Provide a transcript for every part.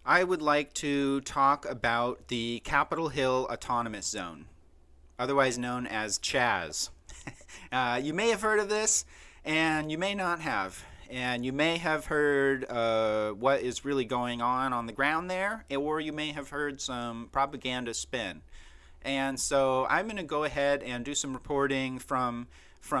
I would like to talk about the Capitol Hill Autonomous Zone, otherwise known as CHAZ. You may have heard of this, and you may not have. And you may have heard what is really going on the ground there, or you may have heard some propaganda spin. And so I'm going to go ahead and do some reporting from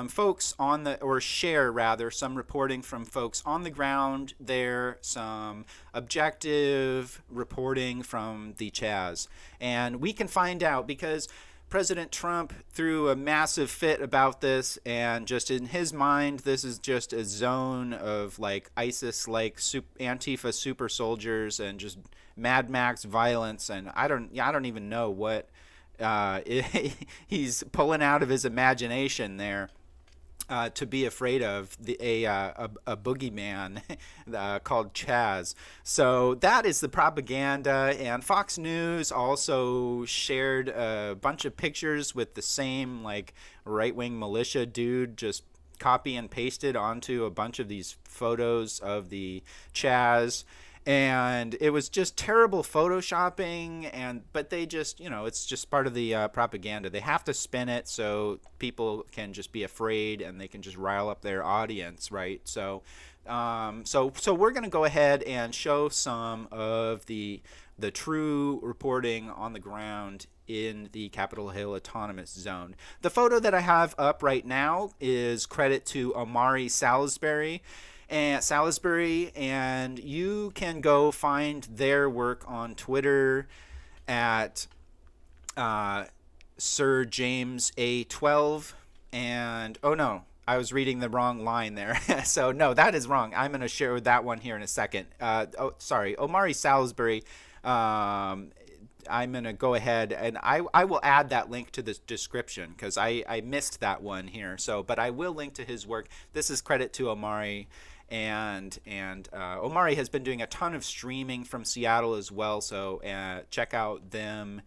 folks on the, or share rather, some reporting from folks on the ground there, some objective reporting from the CHAZ. And we can find out because President Trump threw a massive fit about this, and just in his mind, this is just a zone of like ISIS-like Antifa super soldiers and just Mad Max violence, and I don't even know what he's pulling out of his imagination there. To be afraid of a boogeyman called CHAZ. So that is the propaganda, and Fox News also shared a bunch of pictures with the same like right-wing militia dude just copy and pasted onto a bunch of these photos of the CHAZ. And it was just terrible photoshopping, but they just, it's just part of the propaganda. They have to spin it so people can just be afraid and they can just rile up their audience, right? So we're going to go ahead and show some of the true reporting on the ground in the Capitol Hill Autonomous Zone. The photo that I have up right now is credit to Omari Salisbury. And you can go find their work on Twitter at Sir James A12. And oh no, I was reading the wrong line there. So no, that is wrong. I'm going to share that one here in a second. Sorry, Omari Salisbury. I'm going to go ahead and I will add that link to the description because I missed that one here. But I will link to his work. This is credit to Omari. And Omari has been doing a ton of streaming from Seattle as well, so check out them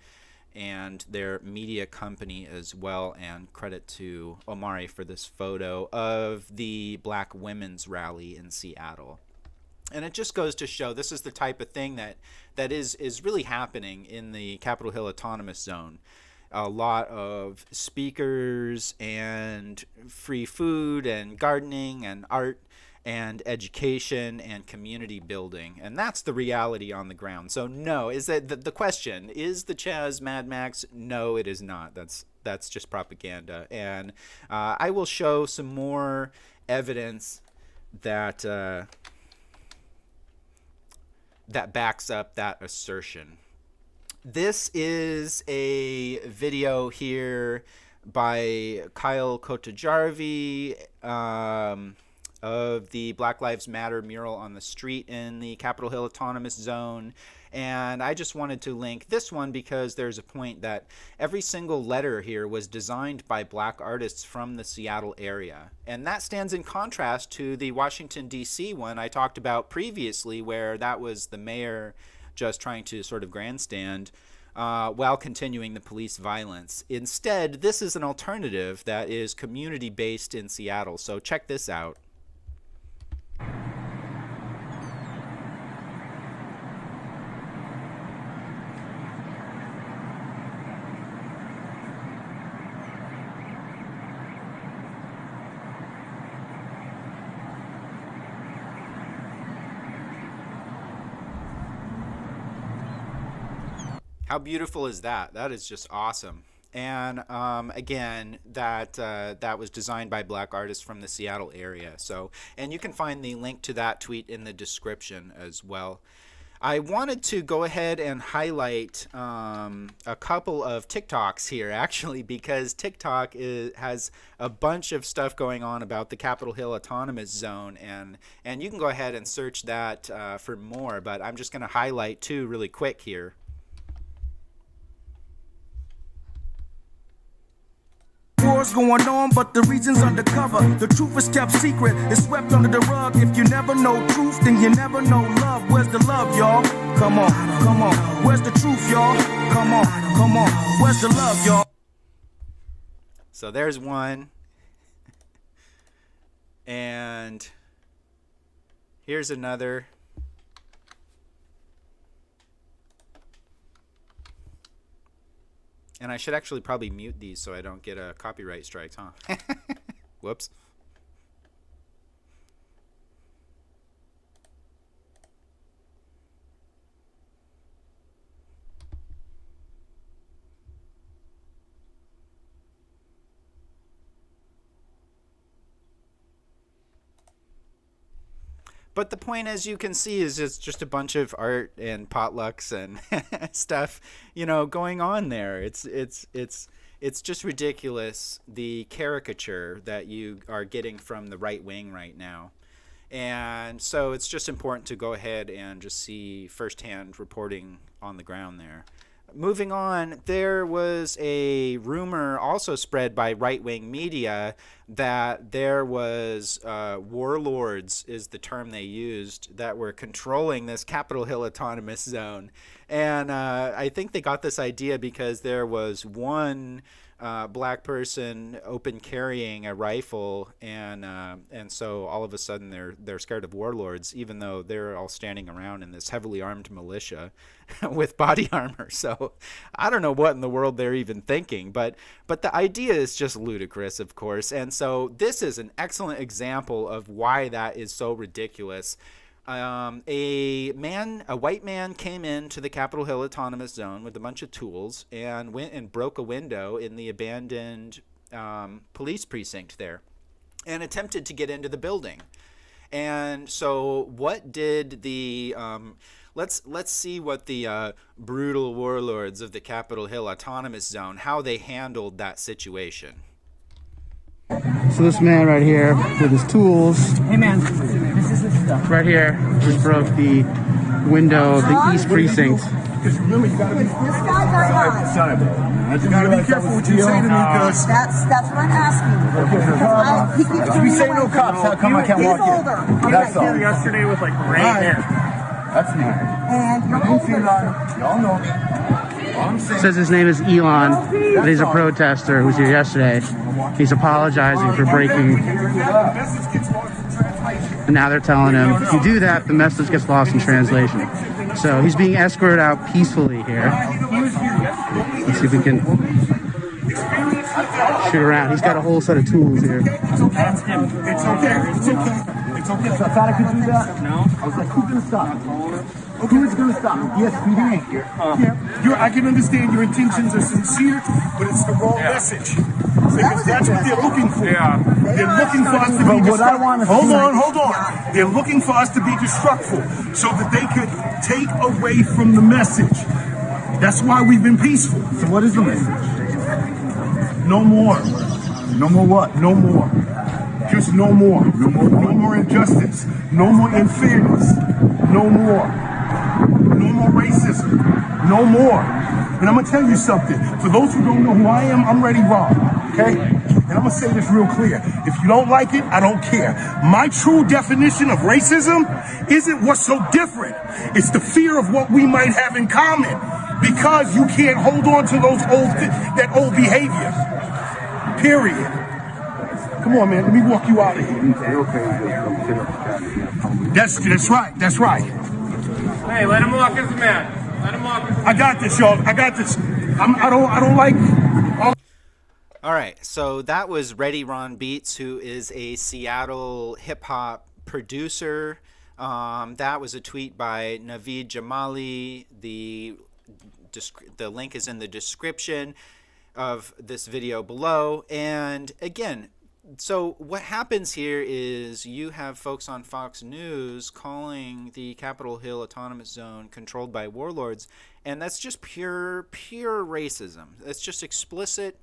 and their media company as well, and credit to Omari for this photo of the Black Women's Rally in Seattle. And it just goes to show this is the type of thing that is really happening in the Capitol Hill Autonomous Zone. A lot of speakers and free food and gardening and art and education and community building, and that's the reality on the ground. So no, is that the question, is the CHAZ Mad Max? No, it is not. That's just propaganda. And I will show some more evidence that that backs up that assertion. This is a video here by Kyle Kotajarvi of the Black Lives Matter mural on the street in the Capitol Hill Autonomous Zone. And I just wanted to link this one because there's a point that every single letter here was designed by black artists from the Seattle area. And that stands in contrast to the Washington, D.C. one I talked about previously, where that was the mayor just trying to sort of grandstand while continuing the police violence. Instead, this is an alternative that is community-based in Seattle. So check this out. How beautiful is that? That is just awesome. And again, that was designed by black artists from the Seattle area. So, and you can find the link to that tweet in the description as well. I wanted to go ahead and highlight a couple of TikToks here, actually, because TikTok has a bunch of stuff going on about the Capitol Hill Autonomous Zone, and you can go ahead and search that for more. But I'm just going to highlight two really quick here. Wars going on, but the reason's undercover. The truth is kept secret, it's swept under the rug. If you never know truth, then you never know love. Where's the love, y'all? Come on, come on. Where's the truth, y'all? Come on, come on. Where's the love, y'all? So there's one. And here's another. And I should actually probably mute these so I don't get a copyright strikes, huh? Whoops. But the point, as you can see, is it's just a bunch of art and potlucks and stuff, going on there. It's just ridiculous, the caricature that you are getting from the right wing right now. And so it's just important to go ahead and just see firsthand reporting on the ground there. Moving on, there was a rumor also spread by right-wing media that there was warlords, is the term they used, that were controlling this Capitol Hill Autonomous Zone. And I think they got this idea because there was one black person open carrying a rifle, and so all of a sudden they're scared of warlords, even though they're all standing around in this heavily armed militia with body armor. So I don't know what in the world they're even thinking, but the idea is just ludicrous, of course. And so this is an excellent example of why that is so ridiculous. A white man came into the Capitol Hill Autonomous Zone with a bunch of tools and went and broke a window in the abandoned police precinct there and attempted to get into the building. And so what did the let's see what the brutal warlords of the Capitol Hill Autonomous Zone, how they handled that situation. So this man right here with his tools, hey man, this is the stuff. Right here, just broke the window of the East Precinct. Because remember, you gotta be. This guy does not. You gotta be careful what you say to me, because That's what I'm asking. He keeps if we turning say away no from cops, me. how come I can't He's walk in? older. That's all. Yesterday with like gray hair. That's me. And you're older. Y'all know me. All I'm saying. Says his name is Elon, but he's a protester who was here yesterday. He's apologizing for breaking. And now they're telling him, if you do that, the message gets lost in translation. So he's being escorted out peacefully here. Let's see if we can shoot around. He's got a whole set of tools here. It's okay. It's okay. It's okay. So I thought I could do that. No. I was like, who's gonna stop? Who is gonna stop? SPD. Yeah. I can understand your intentions are sincere, but it's the wrong message. Because that's what they're looking for. Yeah. They're looking for us to be destructive. Hold on. They're looking for us to be destructive so that they could take away from the message. That's why we've been peaceful. So what is the message? No more. No more what? No more. Just no more. No more. No more injustice. No more unfairness. No more. No more racism. No more. And I'm going to tell you something. For those who don't know who I am, I'm Ready Rob. Okay? And I'm going to say this real clear. If you don't like it, I don't care. My true definition of racism isn't what's so different. It's the fear of what we might have in common. Because you can't hold on to that old behavior. Period. Come on, man. Let me walk you out of here. That's right. That's right. Hey, let him walk as a man. Let him walk as a man. I got this, y'all. I got this. I don't like. All right, so that was Ready Ron Beats, who is a Seattle hip hop producer. That was a tweet by Naveed Jamali. The link is in the description of this video below. And again, so what happens here is you have folks on Fox News calling the Capitol Hill Autonomous Zone controlled by warlords, and that's just pure racism. That's just explicit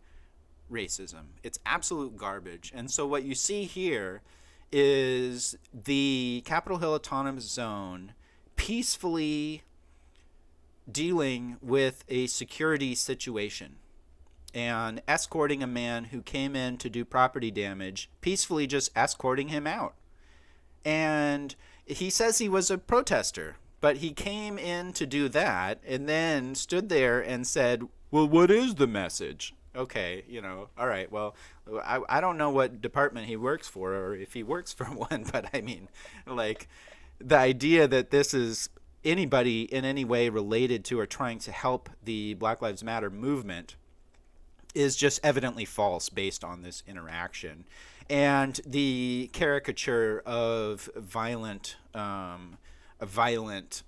racism. It's absolute garbage. And so what you see here is the Capitol Hill Autonomous Zone peacefully dealing with a security situation and escorting a man who came in to do property damage, peacefully just escorting him out. And he says he was a protester, but he came in to do that and then stood there and said, well, what is the message? Okay, all right, well, I don't know what department he works for or if he works for one, but I mean, like, the idea that this is anybody in any way related to or trying to help the Black Lives Matter movement is just evidently false based on this interaction. And the caricature of violent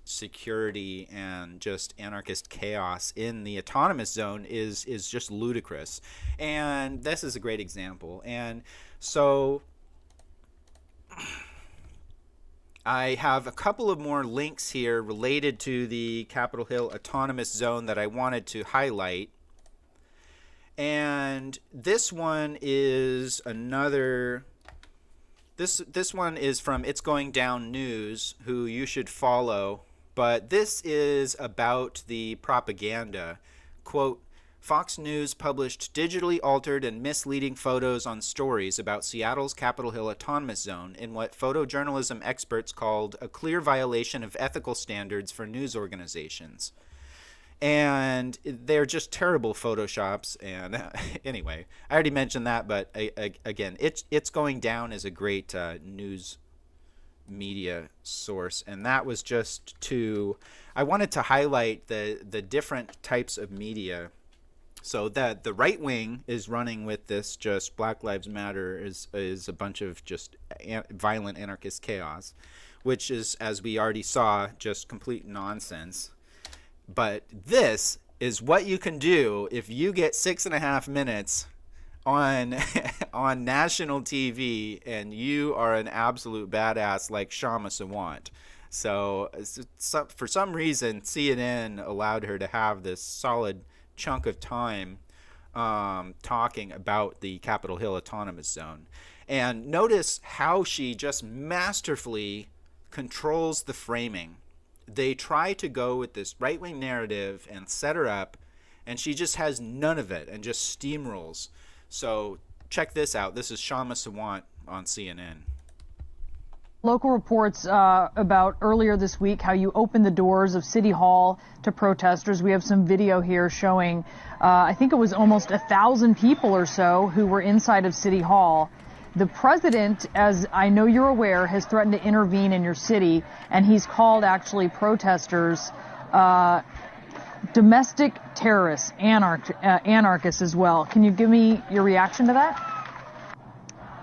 security and just anarchist chaos in the autonomous zone is just ludicrous. And this is a great example. And so I have a couple of more links here related to the Capitol Hill Autonomous Zone that I wanted to highlight. And this one is another... This one is from It's Going Down News, who you should follow. But this is about the propaganda. Quote, Fox News published digitally altered and misleading photos on stories about Seattle's Capitol Hill Autonomous Zone in what photojournalism experts called a clear violation of ethical standards for news organizations. And they're just terrible photoshops. And anyway, I already mentioned that, but again, It's Going Down is a great news media source. And that was just I wanted to highlight the different types of media. So that the right wing is running with this just Black Lives Matter is a bunch of just violent anarchist chaos, which is, as we already saw, just complete nonsense. But this is what you can do if you get 6.5 minutes on on national TV and you are an absolute badass like Shama Sawant. So for some reason, CNN allowed her to have this solid chunk of time talking about the Capitol Hill Autonomous Zone. And notice how she just masterfully controls the framing. They try to go with this right-wing narrative and set her up, and she just has none of it and just steamrolls. So check this out. This is Shama Sawant on CNN. Local reports about earlier this week how you opened the doors of City Hall to protesters. We have some video here showing, I think it was almost 1,000 people or so who were inside of City Hall. The president, as I know you're aware, has threatened to intervene in your city, and he's called actually protesters domestic terrorists, anarchists as well. Can you give me your reaction to that?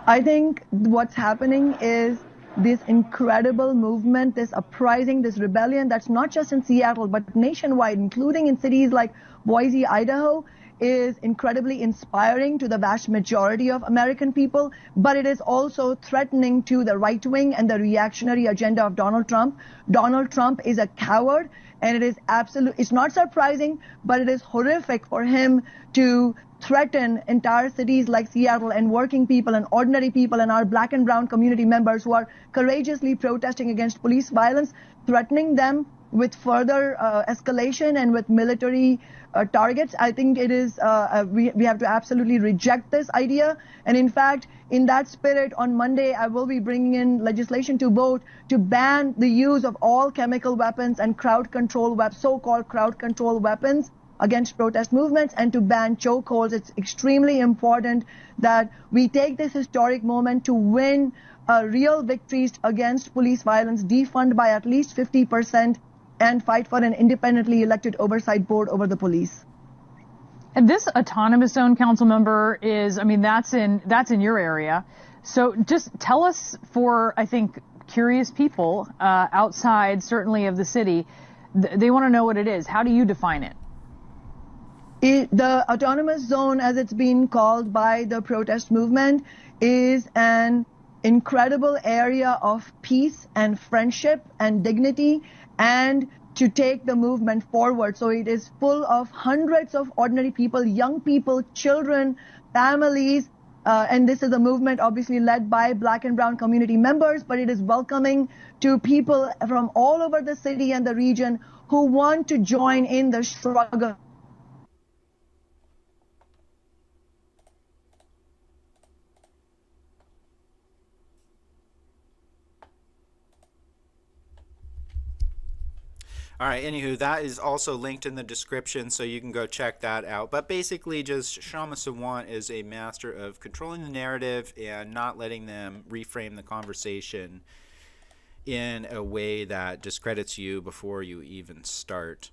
I think what's happening is this incredible movement, this uprising, this rebellion that's not just in Seattle but nationwide, including in cities like Boise, Idaho, is incredibly inspiring to the vast majority of American people, but it is also threatening to the right wing and the reactionary agenda of Donald Trump. Donald Trump is a coward, and it is it's not surprising, but it is horrific for him to threaten entire cities like Seattle and working people and ordinary people and our black and brown community members who are courageously protesting against police violence, threatening them with further escalation and with military targets. I think it is we have to absolutely reject this idea. And in fact, in that spirit, on Monday, I will be bringing in legislation to vote to ban the use of all chemical weapons and crowd control so-called crowd control weapons against protest movements, and to ban chokeholds. It's extremely important that we take this historic moment to win real victories against police violence, defund by at least 50%, and fight for an independently elected oversight board over the police. And this autonomous zone, council member, is, I mean, that's in your area. So just tell us, for, I think, curious people outside, certainly of the city, they want to know what it is. How do you define it? The autonomous zone, as it's been called by the protest movement, is an incredible area of peace and friendship and dignity, and to take the movement forward. So it is full of hundreds of ordinary people, young people, children, families, and this is a movement obviously led by black and brown community members, but it is welcoming to people from all over the city and the region who want to join in the struggle. All right, anywho, that is also linked in the description, so you can go check that out. But basically, just Shama Sawant is a master of controlling the narrative and not letting them reframe the conversation in a way that discredits you before you even start.